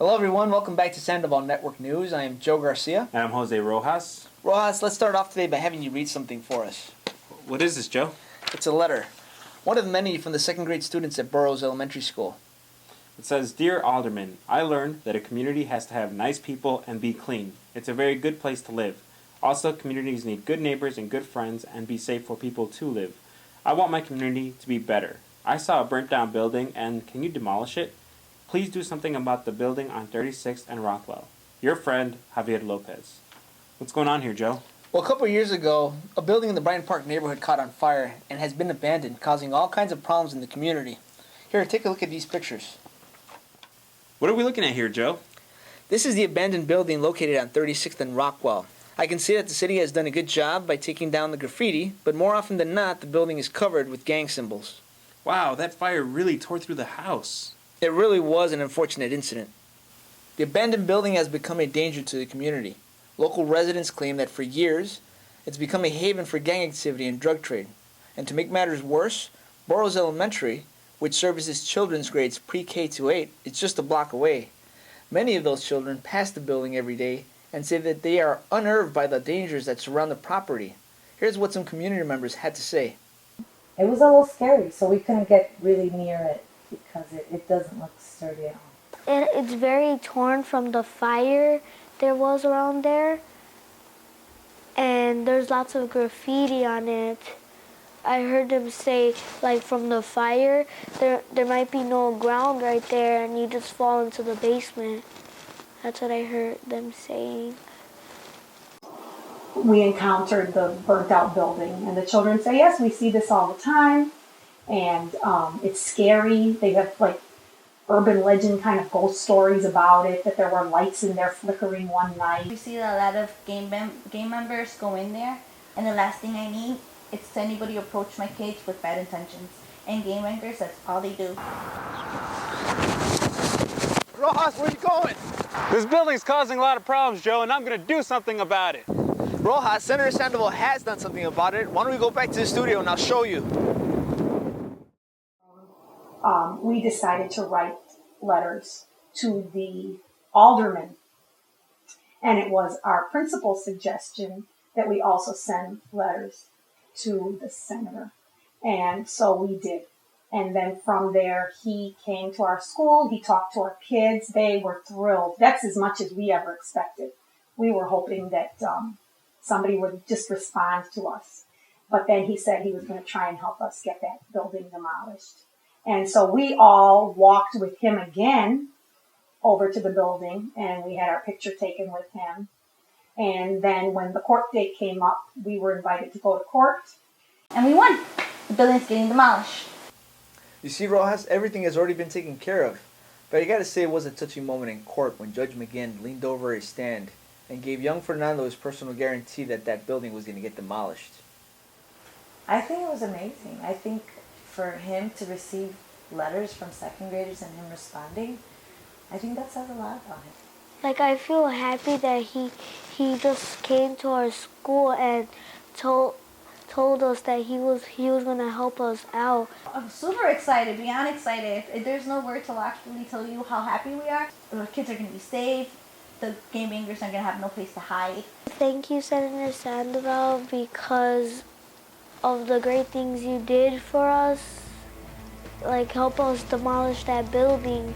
Hello everyone, welcome back to Sandoval Network News. I am Joe Garcia. And I'm Jose Rojas. Rojas, let's start off today by having you read something for us. What is this, Joe? It's a letter. One of many from the second grade students at Burroughs Elementary School. It says, Dear Alderman, I learned that a community has to have nice people and be clean. It's a very good place to live. Also, communities need good neighbors and good friends and be safe for people to live. I want my community to be better. I saw a burnt down building and can you demolish it? Please do something about the building on 36th and Rockwell. Your friend, Javier Lopez. What's going on here, Joe? Well, a couple of years ago, a building in the Brighton Park neighborhood caught on fire and has been abandoned, causing all kinds of problems in the community. Here, take a look at these pictures. What are we looking at here, Joe? This is the abandoned building located on 36th and Rockwell. I can see that the city has done a good job by taking down the graffiti, but more often than not, the building is covered with gang symbols. Wow, that fire really tore through the house. It really was an unfortunate incident. The abandoned building has become a danger to the community. Local residents claim that for years, it's become a haven for gang activity and drug trade. And to make matters worse, Burroughs Elementary, which services children's grades pre-K to 8, is just a block away. Many of those children pass the building every day and say that they are unnerved by the dangers that surround the property. Here's what some community members had to say. It was a little scary, so we couldn't get really near it because it doesn't look sturdy at all. It's very torn from the fire there was around there, and there's lots of graffiti on it. I heard them say, like, from the fire, there might be no ground right there, and you just fall into the basement. That's what I heard them saying. We encountered the burnt out building, and the children say, yes, we see this all the time, and it's scary. They have like urban legend kind of ghost stories about it, that there were lights in there flickering one night. We see a lot of gang members go in there, and the last thing I need is to anybody approach my kids with bad intentions. And gang members, that's all they do. Rojas, where are you going? This building's causing a lot of problems, Joe, and I'm going to do something about it. Rojas, Senator Sandoval has done something about it. Why don't we go back to the studio and I'll show you. We decided to write letters to the alderman, and it was our principal's suggestion that we also send letters to the senator, and so we did. And then from there, he came to our school, he talked to our kids, they were thrilled. That's as much as we ever expected. We were hoping that somebody would just respond to us, but then he said he was going to try and help us get that building demolished. And so we all walked with him again over to the building, and we had our picture taken with him. And then when the court date came up, we were invited to go to court. And we won. The building's getting demolished. You see, Rojas, everything has already been taken care of. But I gotta say it was a touching moment in court when Judge McGinn leaned over his stand and gave young Fernando his personal guarantee that that building was going to get demolished. I think it was amazing. I think for him to receive letters from second graders and him responding, I think that says a lot about him. Like, I feel happy that he just came to our school and told us that he was going to help us out. I'm super excited, beyond excited. There's no word to actually tell you how happy we are. The kids are going to be safe. The gang bangers are going to have no place to hide. Thank you, Senator Sandoval, because of the great things you did for us. Like, help us demolish that building.